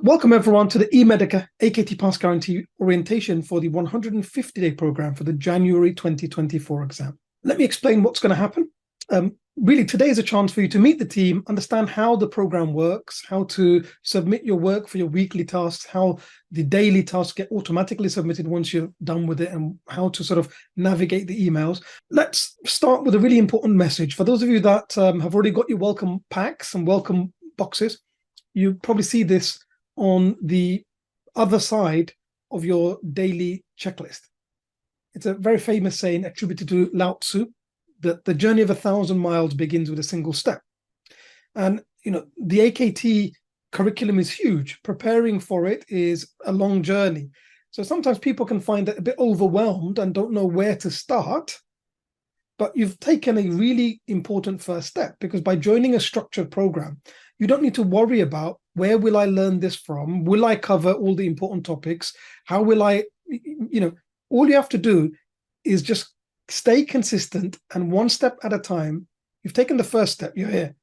Welcome everyone to the eMedica AKT Pass Guarantee orientation for the 150-day program for the January 2024 exam. Let me explain what's going to happen. Really, today is a chance for you to meet the team, understand how the program works, how to submit your work for your weekly tasks, how the daily tasks get automatically submitted once you're done with it, and how to sort of navigate the emails. Let's start with a really important message. For those of you that have already got your welcome packs and welcome boxes, you probably see this on the other side of your daily checklist. It's a very famous saying attributed to Lao Tzu, that the journey of 1,000 miles begins with a single step. And, the AKT curriculum is huge. Preparing for it is a long journey. So sometimes people can find it a bit overwhelmed and don't know where to start. But you've taken a really important first step, because by joining a structured program, you don't need to worry about where will I learn this from? Will I cover all the important topics? How will I, all you have to do is just stay consistent, and one step at a time. You've taken the first step, you're here.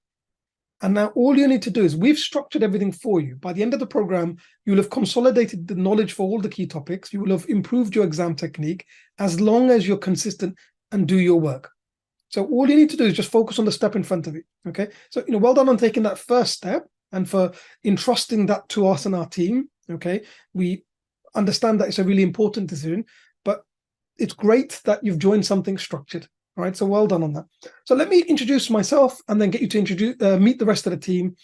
And now all you need to do is, we've structured everything for you. By the end of the program, you'll have consolidated the knowledge for all the key topics. You will have improved your exam technique, as long as you're consistent and do your work. So all you need to do is just focus on the step in front of you. Okay. So, well done on taking that first step and for entrusting that to us and our team. Okay. We understand that it's a really important decision, but it's great that you've joined something structured. All right. So well done on that. So let me introduce myself and then get you to meet the rest of the team.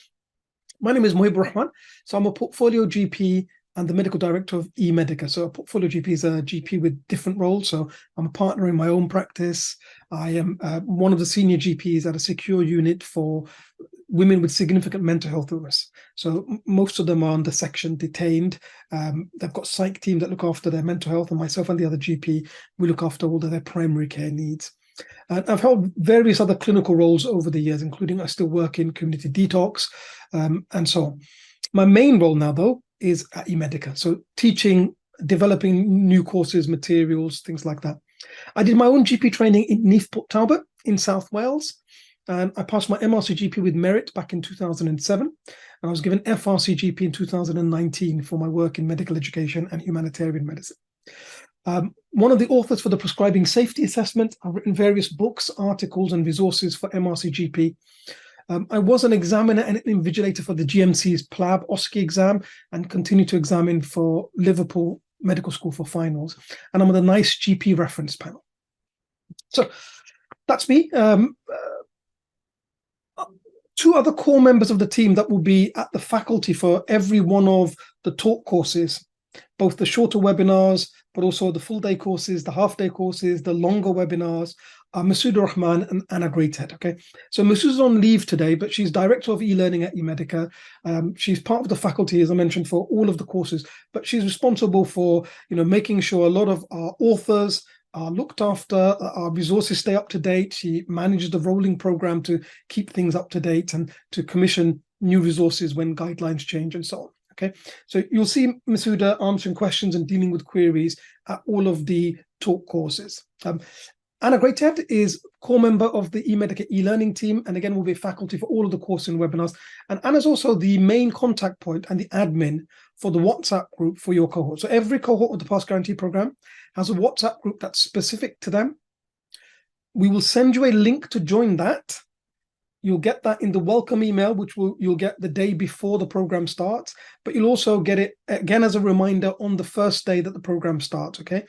My name is Mohib Rahman. So I'm a portfolio GP and the medical director of eMedica. So a portfolio GP is a GP with different roles. So I'm a partner in my own practice. I am one of the senior GPs at a secure unit for women with significant mental health illness. So most of them are under section detained. They've got psych team that look after their mental health, and myself and the other GP, we look after all of their primary care needs. And I've held various other clinical roles over the years, including I still work in community detox and so on. My main role now, though, is at eMedica. So teaching, developing new courses, materials, things like that. I did my own GP training in Neath Port Talbot in South Wales. And I passed my MRCGP with merit back in 2007. And I was given FRCGP in 2019 for my work in medical education and humanitarian medicine. One of the authors for the prescribing safety assessment. I've written various books, articles, and resources for MRCGP. I was an examiner and an invigilator for the GMC's PLAB OSCE exam, and continue to examine for Liverpool Medical School for finals. And I'm on the NICE GP reference panel. So that's me. Two other core members of the team that will be at the faculty for every one of the talk courses, both the shorter webinars, but also the full day courses, the half day courses, the longer webinars, are Masooda Rahman and Anna Greathead. Okay, so Masooda's on leave today, but she's director of e-learning at eMedica. She's part of the faculty, as I mentioned, for all of the courses, but she's responsible for making sure a lot of our authors are looked after, our resources stay up to date. She manages the rolling program to keep things up to date and to commission new resources when guidelines change and so on. Okay, so you'll see Masooda answering questions and dealing with queries at all of the talk courses. Anna Greathead is core member of the eMedica e-learning team, and again will be faculty for all of the course and webinars. And Anna's also the main contact point and the admin for the WhatsApp group for your cohort. So every cohort of the Pass Guarantee program has a WhatsApp group that's specific to them. We will send you a link to join that. You'll get that in the welcome email, which you'll get the day before the program starts, but you'll also get it again as a reminder on the first day that the program starts. Okay,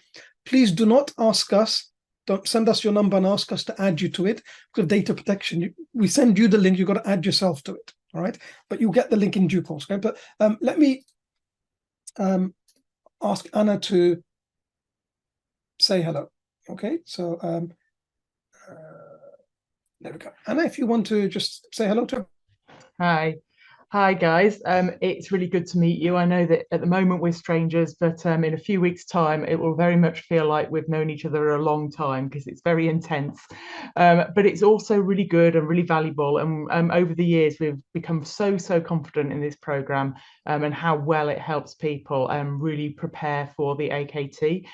please do not ask us. Don't send us your number and ask us to add you to it, because of data protection. We send you the link, you've got to add yourself to it. All right, but you'll get the link in due course. Okay, but let me ask Anna to say hello. Okay, so there we go. Anna, if you want to just say hello to her. Hi guys, it's really good to meet you. I know that at the moment we're strangers, but in a few weeks' time it will very much feel like we've known each other a long time, because it's very intense. But it's also really good and really valuable. And over the years we've become so confident in this program and how well it helps people really prepare for the AKT.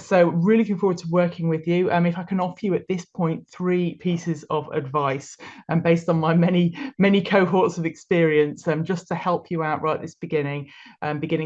So really looking forward to working with you. If I can offer you at this point 3 pieces of advice, and based on my many cohorts of experience, experience, just to help you out right at this beginning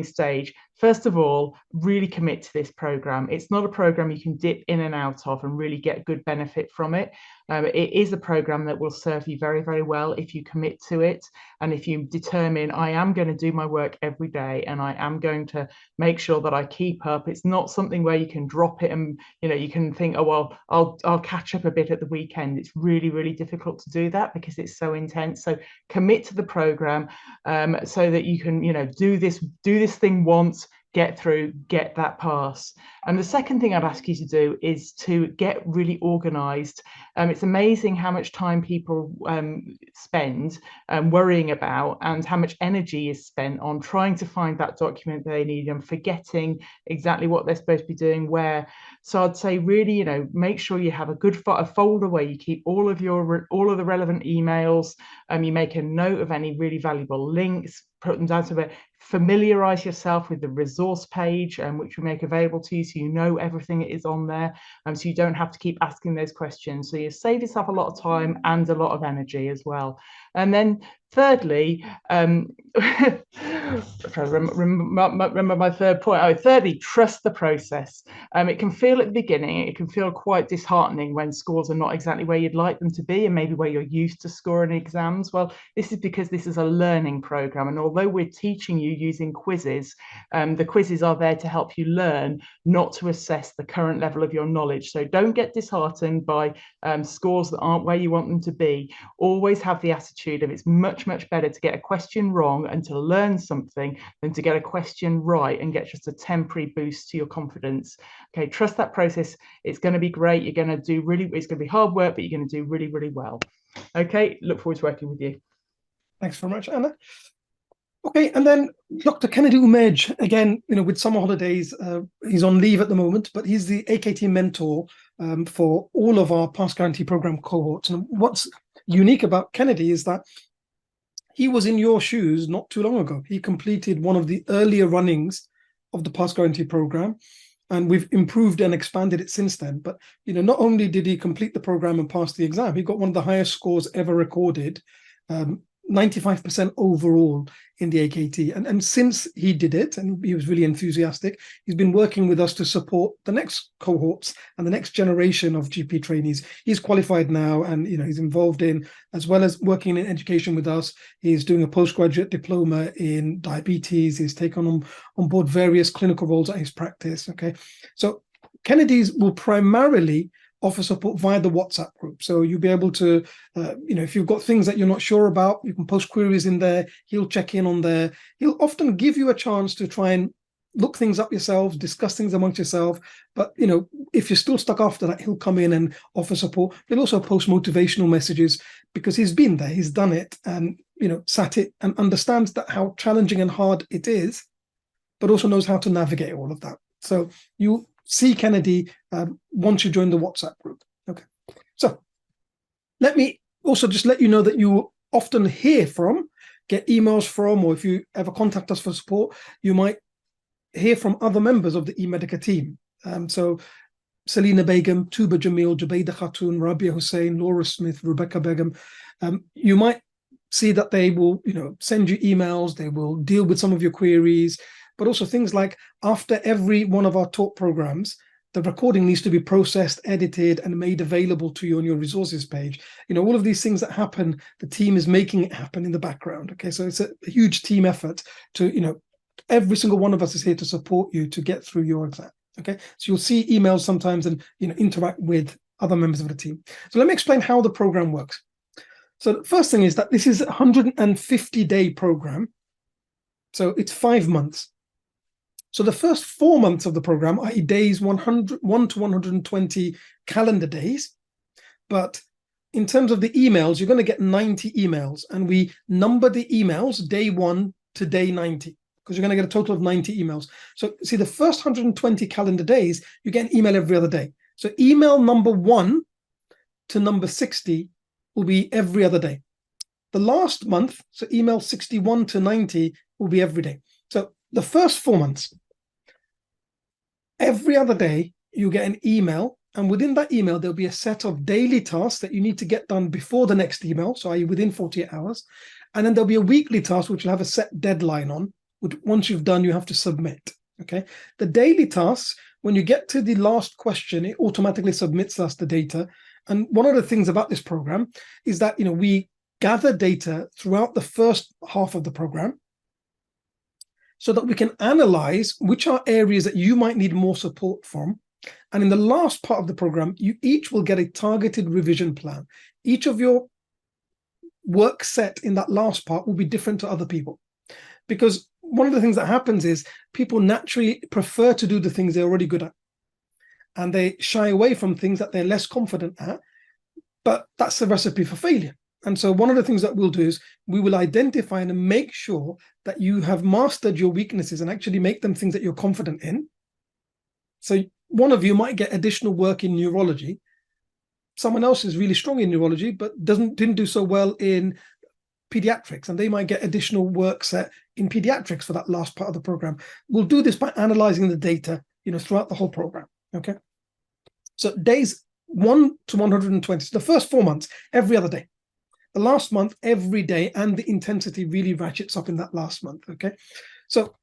stage. First of all, really commit to this program. It's not a program you can dip in and out of and really get good benefit from it. It is a program that will serve you very, very well if you commit to it, and if you determine, I am going to do my work every day and I am going to make sure that I keep up. It's not something where you can drop it and you can think, oh well, I'll catch up a bit at the weekend. It's really, really difficult to do that because it's so intense. So commit to the program, so that you can do this thing once, get through, get that pass. And the second thing I'd ask you to do is to get really organized. It's amazing how much time people spend worrying about, and how much energy is spent on trying to find that document they need and forgetting exactly what they're supposed to be doing where. So I'd say really, make sure you have a folder where you keep all of the relevant emails. You make a note of any really valuable links, put them down to it. Familiarize yourself with the resource page, which we make available to you, so you know everything is on there, so you don't have to keep asking those questions. So you save yourself a lot of time and a lot of energy as well. And then thirdly, remember my third point. Thirdly, trust the process. It can feel at the beginning, it can feel quite disheartening when scores are not exactly where you'd like them to be, and maybe where you're used to scoring exams. Well, this is because this is a learning program, and although we're teaching you using quizzes, the quizzes are there to help you learn, not to assess the current level of your knowledge. So don't get disheartened by scores that aren't where you want them to be. Always have the attitude of, it's much better to get a question wrong and to learn something than to get a question right and get just a temporary boost to your confidence. Okay, trust that process. It's going to be great. It's going to be hard work, but you're going to do really, really well. Okay, look forward to working with you. Thanks very much, Anna. Okay, and then Dr. Kennedy Umej, again, with summer holidays, he's on leave at the moment, but he's the AKT mentor for all of our Pass Guarantee Program cohorts. And what's unique about Kennedy is that he was in your shoes not too long ago. He completed one of the earlier runnings of the Pass Guarantee Program, and we've improved and expanded it since then. But not only did he complete the program and pass the exam, he got one of the highest scores ever recorded, 95% overall in the AKT. And since he did it, and he was really enthusiastic, he's been working with us to support the next cohorts and the next generation of GP trainees. He's qualified now, and he's involved in, as well as working in education with us, he's doing a postgraduate diploma in diabetes. He's taken on board various clinical roles at his practice. Okay, so Kennedy's will primarily offer support via the WhatsApp group. So you'll be able to, if you've got things that you're not sure about, you can post queries in there. He'll check in on there. He'll often give you a chance to try and look things up yourselves, discuss things amongst yourself. But, if you're still stuck after that, he'll come in and offer support. He'll also post motivational messages because he's been there, he's done it, and, sat it, and understands that how challenging and hard it is, but also knows how to navigate all of that. So you see Kennedy once you join the WhatsApp group. Okay, so let me also just let you know that you often get emails from, or if you ever contact us for support, you might hear from other members of the eMedica team. So Selina Begum, Tuba Jamil, Jubaida Khatun, Rabia Hussein, Laura Smith, Rebecca Begum. You might see that they will, send you emails, they will deal with some of your queries, but also things like, after every one of our talk programs, the recording needs to be processed, edited, and made available to you on your resources page. All of these things that happen, the team is making it happen in the background. Okay, so it's a huge team effort to, every single one of us is here to support you to get through your exam. Okay, so you'll see emails sometimes and, interact with other members of the team. So let me explain how the program works. So the first thing is that this is a 150-day program. So it's 5 months. So the first 4 months of the program, i.e. days 1 to 120 calendar days. But in terms of the emails, you're going to get 90 emails. And we number the emails day 1 to day 90, because you're going to get a total of 90 emails. So see, the first 120 calendar days, you get an email every other day. So email number 1 to number 60 will be every other day. The last month, so email 61 to 90 will be every day. So the first 4 months, every other day, you get an email, and within that email, there'll be a set of daily tasks that you need to get done before the next email, so i.e. within 48 hours. And then there'll be a weekly task, which will have a set deadline on, which once you've done, you have to submit. Okay. The daily tasks, when you get to the last question, it automatically submits us the data. And one of the things about this program is that, we gather data throughout the first half of the program so that we can analyze which are areas that you might need more support from. And in the last part of the program, you each will get a targeted revision plan. Each of your work set in that last part will be different to other people. Because one of the things that happens is people naturally prefer to do the things they're already good at. And they shy away from things that they're less confident at. But that's the recipe for failure. And so one of the things that we'll do is we will identify and make sure that you have mastered your weaknesses and actually make them things that you're confident in. So one of you might get additional work in neurology. Someone else is really strong in neurology, but didn't do so well in pediatrics, and they might get additional work set in pediatrics for that last part of the program. We'll do this by analyzing the data, throughout the whole program. Okay. So days 1 to 120, so the first 4 months, every other day. The last month, every day, and the intensity really ratchets up in that last month. Okay. So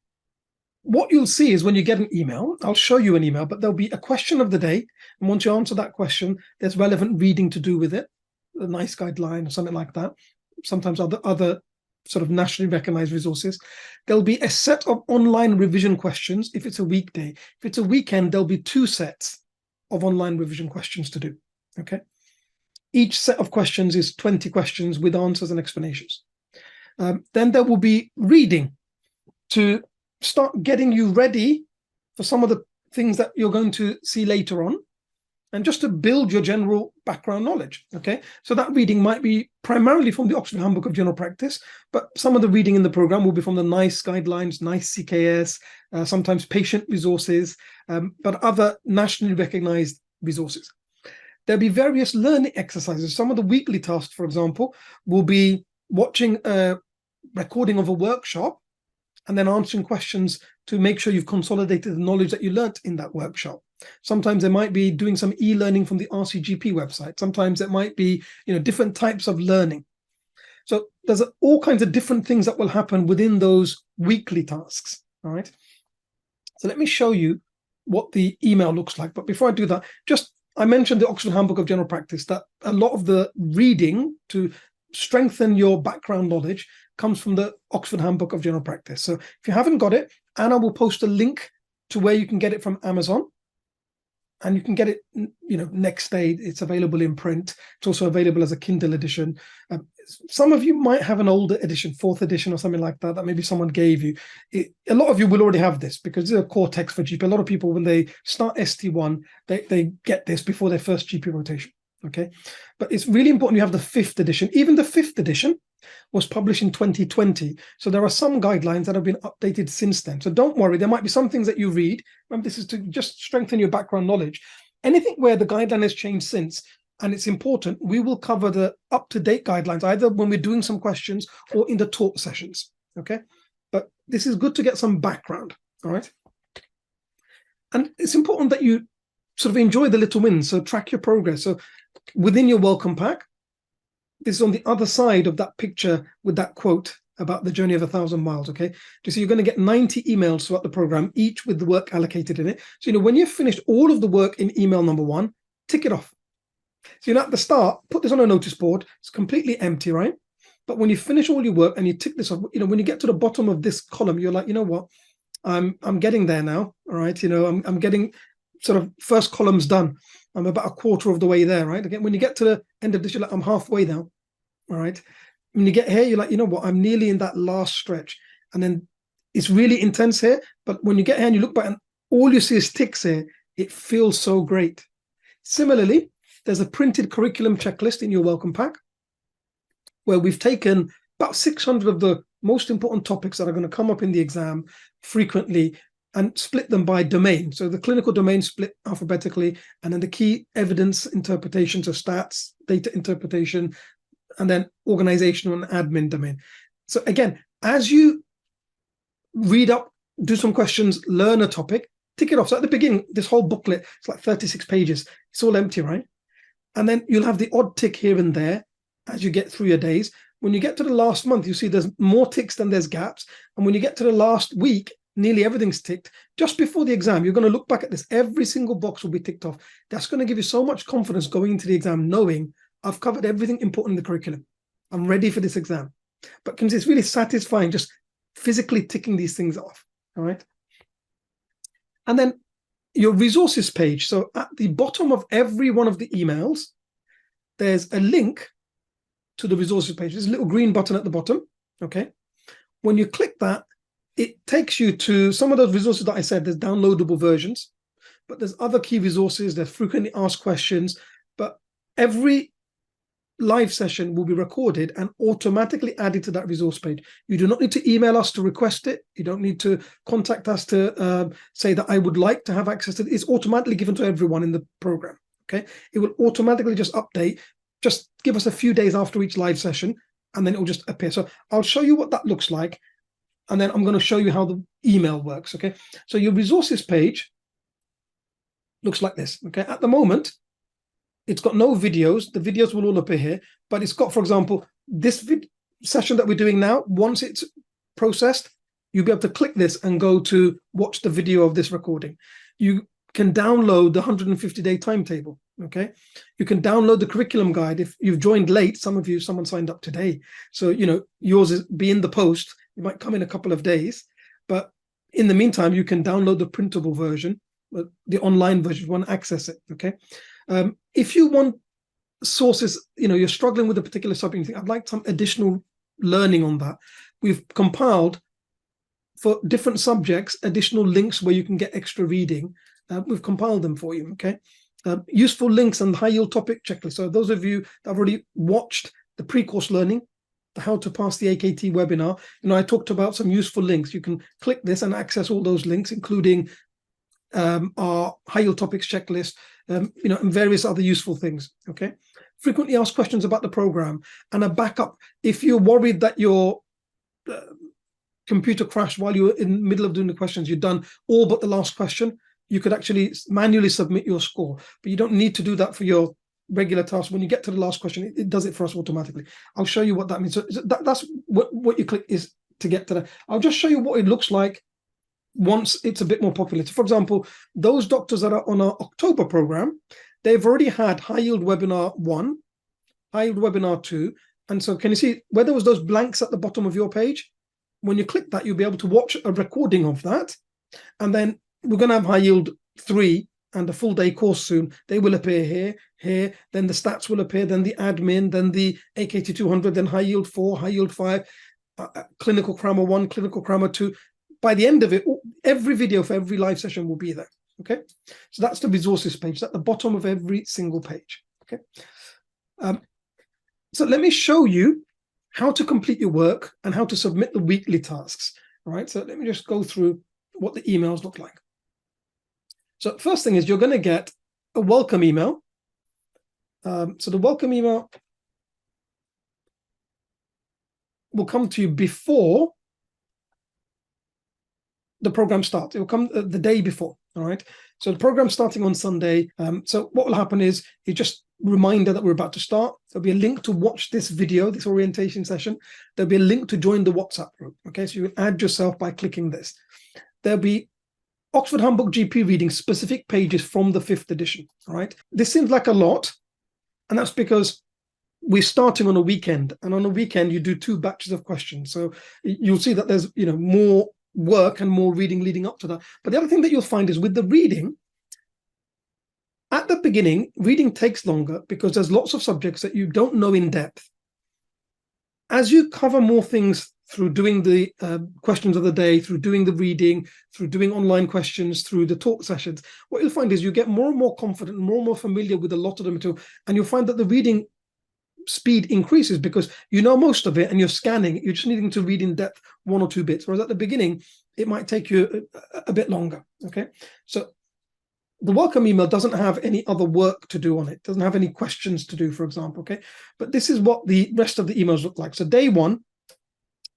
what you'll see is when you get an email, I'll show you an email, but there'll be a question of the day. And once you answer that question, there's relevant reading to do with it, a nice guideline or something like that. Sometimes other sort of nationally recognized resources. There'll be a set of online revision questions if it's a weekday. If it's a weekend, there'll be 2 sets of online revision questions to do. Okay. Each set of questions is 20 questions with answers and explanations. Then there will be reading to start getting you ready for some of the things that you're going to see later on, and just to build your general background knowledge. Okay, so that reading might be primarily from the Oxford Handbook of General Practice, but some of the reading in the program will be from the NICE guidelines, NICE CKS, sometimes patient resources, but other nationally recognized resources. There'll be various learning exercises. Some of the weekly tasks, for example, will be watching a recording of a workshop and then answering questions to make sure you've consolidated the knowledge that you learnt in that workshop. Sometimes it might be doing some e-learning from the MRCGP website. Sometimes it might be, different types of learning. So there's all kinds of different things that will happen within those weekly tasks. All right. So let me show you what the email looks like. But before I do that, I mentioned the Oxford Handbook of General Practice, that a lot of the reading to strengthen your background knowledge comes from the Oxford Handbook of General Practice. So if you haven't got it, Anna will post a link to where you can get it from Amazon. And you can get it, next day. It's available in print. It's also available as a Kindle edition. Some of you might have an older edition, 4th edition or something like that maybe someone gave you. A lot of you will already have this because it's a core text for GP. A lot of people, when they start ST1, they get this before their first GP rotation. Okay, but it's really important you have the 5th edition. Even the 5th edition was published in 2020. So there are some guidelines that have been updated since then. So don't worry, there might be some things that you read. Remember, this is to just strengthen your background knowledge. Anything where the guideline has changed since, and it's important, we will cover the up-to-date guidelines, either when we're doing some questions or in the talk sessions. Okay, but this is good to get some background. All right. And it's important that you sort of enjoy the little wins. So track your progress. So within your welcome pack, this is on the other side of that picture with that quote about the journey of 1,000 miles. Okay, so you're going to get 90 emails throughout the program, each with the work allocated in it. So when you've finished all of the work in email number 1, tick it off. So at the start, put this on a notice board. It's completely empty, right? But when you finish all your work and you tick this off, when you get to the bottom of this column, you're like, what? I'm getting there now. All right, I'm getting sort of first column's done. I'm about a quarter of the way there, right? Again, when you get to the end of this, you're like, I'm halfway now. All right. When you get here, you're like, I'm nearly in that last stretch. And then it's really intense here. But when you get here and you look back and all you see is ticks here, it feels so great. Similarly, there's a printed curriculum checklist in your welcome pack where we've taken about 600 of the most important topics that are going to come up in the exam frequently and split them by domain. So the clinical domain split alphabetically, and then the key evidence interpretation, so stats, data interpretation, and then organizational and admin domain. So again, as you read up, do some questions, learn a topic, tick it off. So at the beginning, this whole booklet, it's like 36 pages. It's all empty, right? And then you'll have the odd tick here and there as you get through your days. When you get to the last month, you see there's more ticks than there's gaps. And when you get to the last week, nearly everything's ticked. Just before the exam, you're going to look back at this. Every single box will be ticked off. That's going to give you so much confidence going into the exam, knowing I've covered everything important in the curriculum. I'm ready for this exam. But it's really satisfying just physically ticking these things off. All right. And then your resources page. So at the bottom of every one of the emails, there's a link to the resources page. There's a little green button at the bottom. Okay. When you click that, it takes you to some of those resources that I said. There's downloadable versions, but there's other key resources. There's frequently asked questions. But every live session will be recorded and automatically added to that resource page. You do not need to email us to request it. You don't need to contact us to say that I would like to have access to it. It's automatically given to everyone in the program. Okay. It will automatically just update. Just give us a few days after each live session, and then it will just appear. So I'll show you what that looks like. And then I'm going to show you how the email works. Okay. So your resources page looks like this. Okay. At the moment, it's got no videos. The videos will all appear here, but it's got, for example, this session that we're doing now. Once it's processed, you'll be able to click this and go to watch the video of this recording. You can download the 150-day timetable. Okay. You can download the curriculum guide. If you've joined late, someone signed up today. So, yours is be in the post. It might come in a couple of days, but in the meantime, you can download the printable version, the online version, if you want to access it. Okay. If you want sources, you're struggling with a particular subject, you think, I'd like some additional learning on that. We've compiled for different subjects, additional links where you can get extra reading. We've compiled them for you. Okay. Useful links and high yield topic checklist. So those of you that have already watched the pre-course learning, the how to pass the AKT webinar, I talked about some useful links. You can click this and access all those links, including our high yield topics checklist, and various other useful things. Okay. Frequently asked questions about the program and a backup. If you're worried that your computer crashed while you were in the middle of doing the questions, you've done all but the last question, you could actually manually submit your score, but you don't need to do that for your regular task. When you get to the last question, it does it for us automatically. I'll show you what that means. So that's what you click is to get to that. I'll just show you what it looks like once it's a bit more popular. So for example, those doctors that are on our October program, they've already had high yield webinar 1, high yield webinar 2. And so can you see where there was those blanks at the bottom of your page? When you click that, you'll be able to watch a recording of that. And then we're going to have high yield 3 and a full day course soon. They will appear here, then the stats will appear, then the admin, then the AKT 200, then high yield 4, high yield 5, clinical grammar 1, clinical grammar 2. By the end of it, every video for every live session will be there. Okay. So that's the resources page. It's at the bottom of every single page. Okay. So let me show you how to complete your work and how to submit the weekly tasks. All right. So let me just go through what the emails look like. So first thing is you're going to get a welcome email. So the welcome email will come to you before the program starts. It will come the day before. All right. So the program's starting on Sunday. So what will happen is you just reminder that we're about to start. There'll be a link to watch this video, this orientation session. There'll be a link to join the WhatsApp group. Okay. So you can add yourself by clicking this. There'll be Oxford Handbook GP reading specific pages from the 5th edition. All right. This seems like a lot. And that's because we're starting on a weekend. And on a weekend, you do 2 batches of questions. So you'll see that there's, more work and more reading leading up to that. But the other thing that you'll find is with the reading, at the beginning, reading takes longer because there's lots of subjects that you don't know in depth. As you cover more things through doing the questions of the day, through doing the reading, through doing online questions, through the talk sessions, what you'll find is you get more and more confident, more and more familiar with a lot of the material, and you'll find that the reading speed increases because you know most of it and you're scanning. You're just needing to read in depth 1 or 2 bits, whereas at the beginning, it might take you a bit longer, okay? So the welcome email doesn't have any other work to do on it, doesn't have any questions to do, for example, okay? But this is what the rest of the emails look like. So day 1,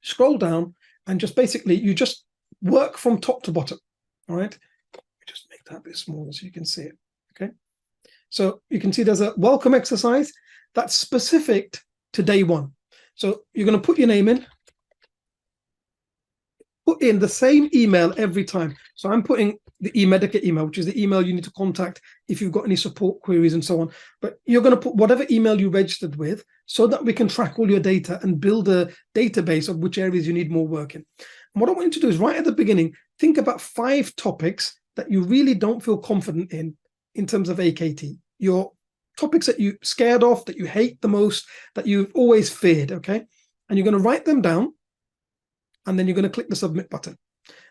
scroll down and just basically, you just work from top to bottom, all right? Just make that a bit smaller so you can see it, okay? So you can see there's a welcome exercise that's specific to day 1. So you're going to put your name in, put in the same email every time. So I'm putting the eMedica email, which is the email you need to contact if you've got any support queries and so on. But you're going to put whatever email you registered with so that we can track all your data and build a database of which areas you need more work in. And what I want you to do is right at the beginning, think about 5 topics that you really don't feel confident in terms of AKT. Your topics that you're scared of, that you hate the most, that you've always feared, okay? And you're going to write them down, and then you're going to click the submit button.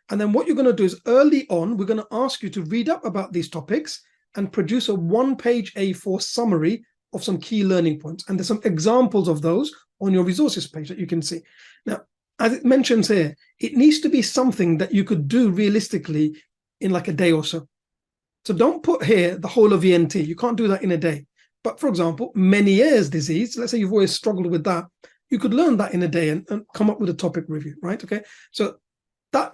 And then what you're going to do is early on, we're going to ask you to read up about these topics and produce a 1-page A4 summary of some key learning points. And there's some examples of those on your resources page that you can see. Now, as it mentions here, it needs to be something that you could do realistically in like a day or so. So don't put here the whole of ENT. You can't do that in a day. But for example, Meniere's disease, let's say you've always struggled with that, you could learn that in a day and come up with a topic review, right? Okay, so that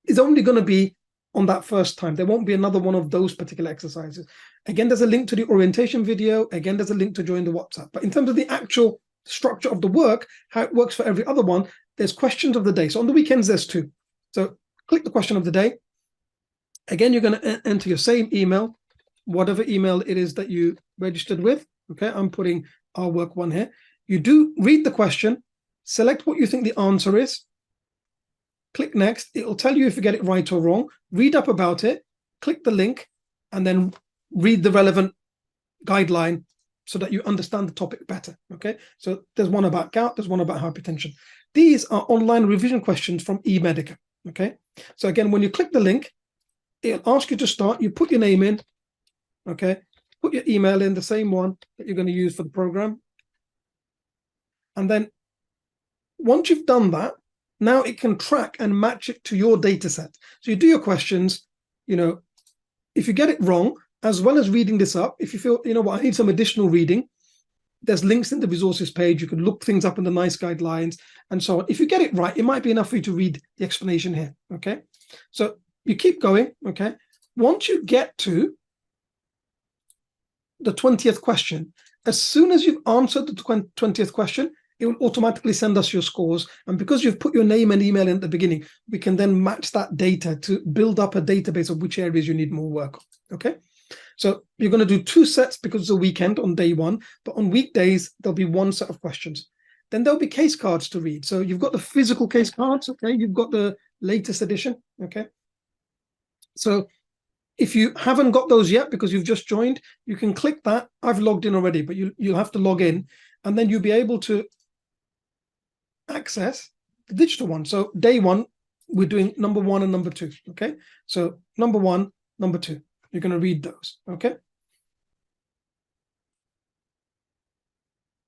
is only going to be on that first time. There won't be another one of those particular exercises. Again, there's a link to the orientation video. Again, there's a link to join the WhatsApp. But in terms of the actual structure of the work, how it works for every other one, there's questions of the day. So on the weekends, there's 2. So click the question of the day. Again, you're going to enter your same email, whatever email it is that you registered with. Okay, I'm putting our work one here. You do read the question, select what you think the answer is, click next. It'll tell you if you get it right or wrong. Read up about it, click the link, and then read the relevant guideline so that you understand the topic better. Okay, so there's one about gout, there's one about hypertension. These are online revision questions from eMedica. Okay, so again, when you click the link, it'll ask you to start. You put your name in. Okay, put your email in, the same one that you're going to use for the program. And then once you've done that, now it can track and match it to your data set. So you do your questions, if you get it wrong, as well as reading this up, if you feel, I need some additional reading, there's links in the resources page. You can look things up in the NICE guidelines and so on. If you get it right, it might be enough for you to read the explanation here, okay? So you keep going, okay? Once you get to the 20th question, as soon as you've answered the 20th question, it will automatically send us your scores. And because you've put your name and email in at the beginning, we can then match that data to build up a database of which areas you need more work on, okay? So you're going to do 2 sets because it's a weekend on day 1, but on weekdays, there'll be 1 set of questions. Then there'll be case cards to read. So you've got the physical case cards, okay? You've got the latest edition, okay? So if you haven't got those yet because you've just joined, you can click that. I've logged in already, but you'll have to log in, and then you'll be able to access the digital one. So day 1, we're doing number 1 and number 2, okay? So number 1, number 2, you're going to read those, okay?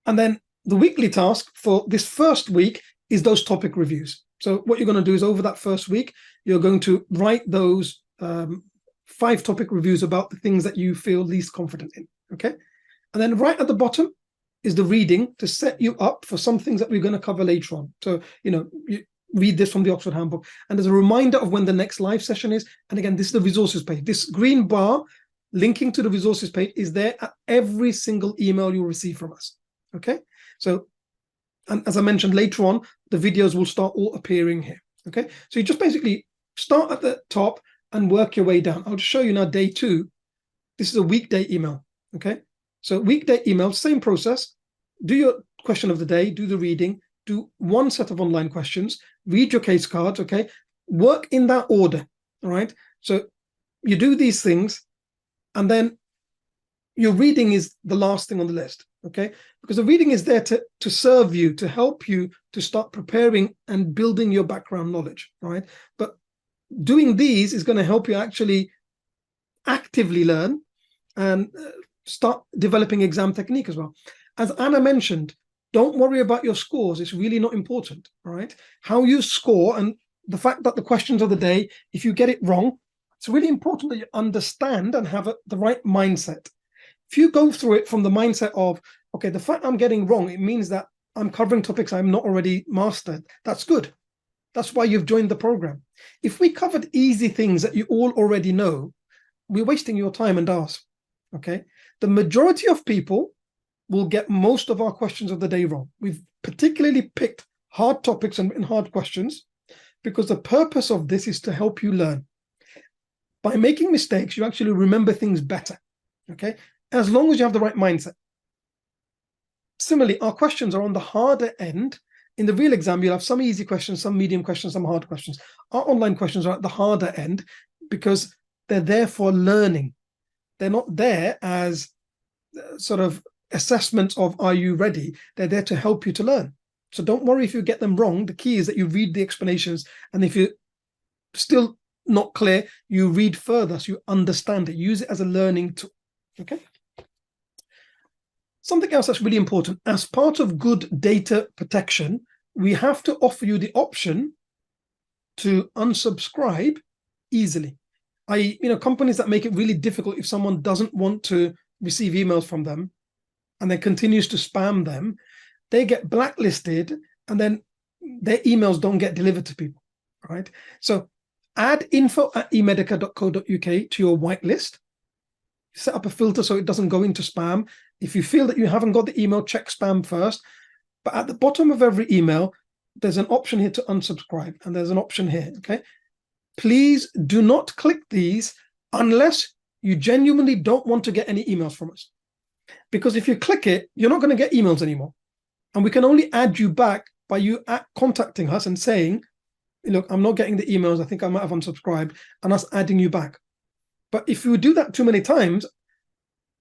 And then the weekly task for this first week is those topic reviews. So what you're going to do is over that first week, you're going to write those 5 topic reviews about the things that you feel least confident in, okay? And then right at the bottom is the reading to set you up for some things that we're going to cover later on. So, you read this from the Oxford Handbook. And there's a reminder of when the next live session is. And again, this is the resources page. This green bar linking to the resources page is there at every single email you'll receive from us, okay? So, and as I mentioned later on, the videos will start all appearing here, okay? So you just basically start at the top and work your way down. I'll just show you now day 2. This is a weekday email, okay? So weekday email, same process. Do your question of the day, do the reading, do 1 set of online questions, read your case cards, okay? Work in that order, all right? So you do these things, and then your reading is the last thing on the list, okay? Because the reading is there to serve you, to help you to start preparing and building your background knowledge, all right? But doing these is going to help you actually actively learn and start developing exam technique as well. As Anna mentioned, don't worry about your scores. It's really not important, all right? How you score and the fact that the questions of the day, if you get it wrong, it's really important that you understand and have the right mindset. If you go through it from the mindset of, okay, the fact I'm getting wrong, it means that I'm covering topics I'm not already mastered. That's good. That's why you've joined the program. If we covered easy things that you all already know, we're wasting your time and ours, okay? The majority of people will get most of our questions of the day wrong. We've particularly picked hard topics and hard questions because the purpose of this is to help you learn. By making mistakes, you actually remember things better, okay? As long as you have the right mindset. Similarly, our questions are on the harder end. In the real exam, you'll have some easy questions, some medium questions, some hard questions. Our online questions are at the harder end because they're there for learning. They're not there as sort of assessments of, are you ready? They're there to help you to learn. So don't worry if you get them wrong. The key is that you read the explanations. And if you're still not clear, you read further so you understand it. Use it as a learning tool, okay? Something else that's really important, as part of good data protection, we have to offer you the option to unsubscribe easily. Companies that make it really difficult if someone doesn't want to receive emails from them and then continues to spam them, they get blacklisted and then their emails don't get delivered to people, right? So add info@emedica.co.uk to your whitelist. Set up a filter so it doesn't go into spam. If you feel that you haven't got the email, check spam first. But at the bottom of every email, there's an option here to unsubscribe, and there's an option here, okay? Please do not click these unless you genuinely don't want to get any emails from us. Because if you click it, you're not going to get emails anymore. And we can only add you back by you contacting us and saying, look, I'm not getting the emails. I think I might have unsubscribed, and us adding you back. But if you do that too many times,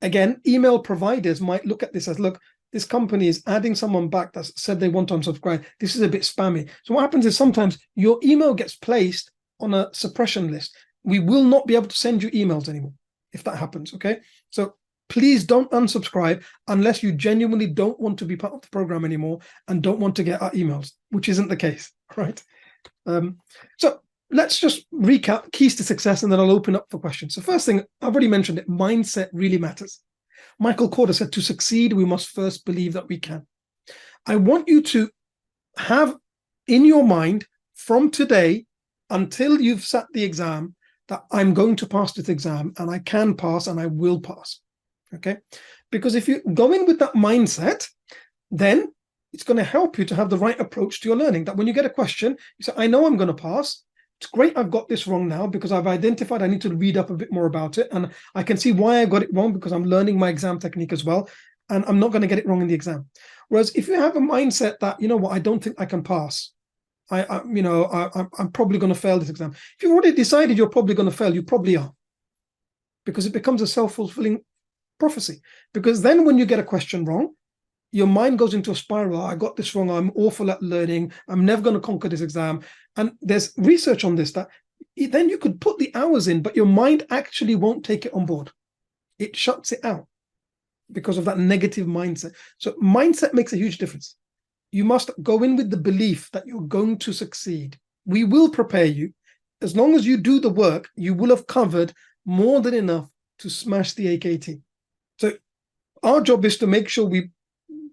again, email providers might look at this as, look, this company is adding someone back that said they want to unsubscribe. This is a bit spammy. So what happens is sometimes your email gets placed on a suppression list. We will not be able to send you emails anymore if that happens, okay? So please don't unsubscribe unless you genuinely don't want to be part of the program anymore and don't want to get our emails, which isn't the case, right? So let's just recap keys to success, and then I'll open up for questions. So first thing, I've already mentioned it, mindset really matters. Michael Corder said, to succeed, we must first believe that we can. I want you to have in your mind from today until you've sat the exam that I'm going to pass this exam, and I can pass, and I will pass, okay? Because if you go in with that mindset, then it's going to help you to have the right approach to your learning, that when you get a question, you say, I know I'm going to pass. It's great I've got this wrong now because I've identified I need to read up a bit more about it. And I can see why I got it wrong because I'm learning my exam technique as well. And I'm not going to get it wrong in the exam. Whereas if you have a mindset that, you know what, I don't think I can pass. I'm probably going to fail this exam. If you've already decided you're probably going to fail, you probably are. Because it becomes a self-fulfilling prophecy. Because then when you get a question wrong, your mind goes into a spiral. I got this wrong. I'm awful at learning. I'm never going to conquer this exam. And there's research on this that then you could put the hours in, but your mind actually won't take it on board. It shuts it out because of that negative mindset. So mindset makes a huge difference. You must go in with the belief that you're going to succeed. We will prepare you. As long as you do the work, you will have covered more than enough to smash the AKT. So our job is to make sure we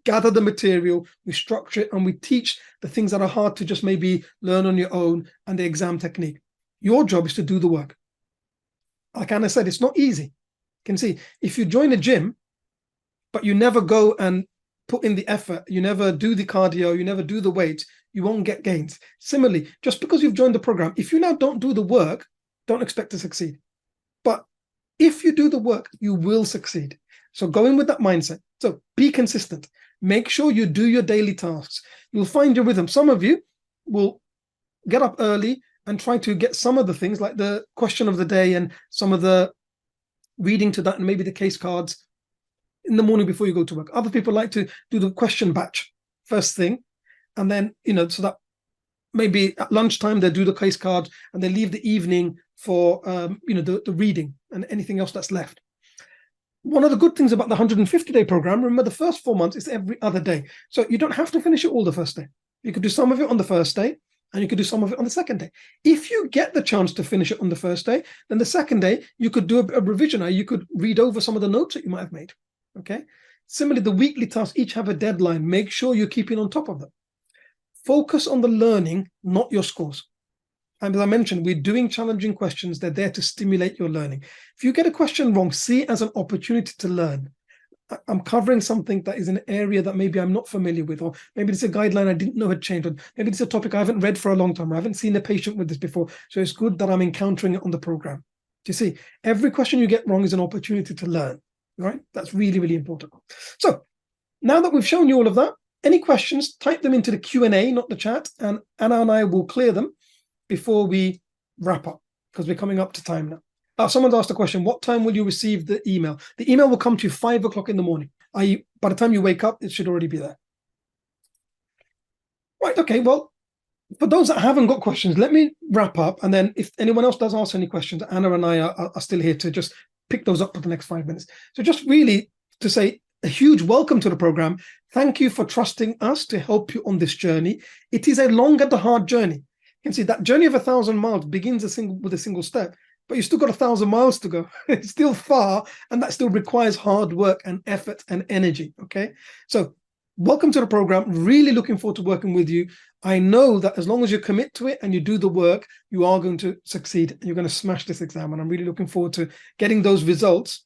gather the material, we structure it, and we teach the things that are hard to just maybe learn on your own and the exam technique. Your job is to do the work. Like Anna said, it's not easy. You can see, if you join a gym, but you never go and put in the effort, you never do the cardio, you never do the weights, you won't get gains. Similarly, just because you've joined the program, if you now don't do the work, don't expect to succeed. But if you do the work, you will succeed. So go in with that mindset. So be consistent. Make sure you do your daily tasks. You'll find your rhythm. Some of you will get up early and try to get some of the things like the question of the day and some of the reading to that and maybe the case cards in the morning before you go to work. Other people like to do the question batch first thing. And then, so that maybe at lunchtime they do the case card and they leave the evening for, the reading and anything else that's left. One of the good things about the 150-day program, remember the first 4 months is every other day. So you don't have to finish it all the first day. You could do some of it on the first day and you could do some of it on the second day. If you get the chance to finish it on the first day, then the second day you could do a revision. You could read over some of the notes that you might have made. Okay. Similarly, the weekly tasks each have a deadline. Make sure you're keeping on top of them. Focus on the learning, not your scores. And as I mentioned, we're doing challenging questions. They're there to stimulate your learning. If you get a question wrong, see it as an opportunity to learn. I'm covering something that is an area that maybe I'm not familiar with, or maybe it's a guideline I didn't know had changed, or maybe it's a topic I haven't read for a long time, or I haven't seen a patient with this before. So it's good that I'm encountering it on the program. Do you see? Every question you get wrong is an opportunity to learn, right? That's really, really important. So now that we've shown you all of that, any questions, type them into the Q&A, not the chat, and Anna and I will clear them before we wrap up, because we're coming up to time now. Someone's asked a question, what time will you receive the email? The email will come to you 5 o'clock in the morning. By the time you wake up, it should already be there. Right, okay, well, for those that haven't got questions, let me wrap up. And then if anyone else does ask any questions, Anna and I are still here to just pick those up for the next 5 minutes. So just really to say a huge welcome to the program. Thank you for trusting us to help you on this journey. It is a long and a hard journey. You can see that journey of 1,000 miles begins with a single step, but you still got 1,000 miles to go. It's still far, and that still requires hard work and effort and energy, okay? So welcome to the program. Really looking forward to working with you. I know that as long as you commit to it and you do the work, you are going to succeed and you're going to smash this exam. And I'm really looking forward to getting those results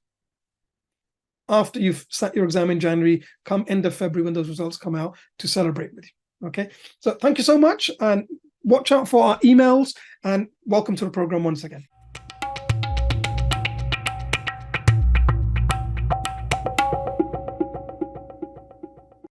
after you've sat your exam in January, come end of February when those results come out, to celebrate with you, okay? So thank you so much, and watch out for our emails, and welcome to the program once again.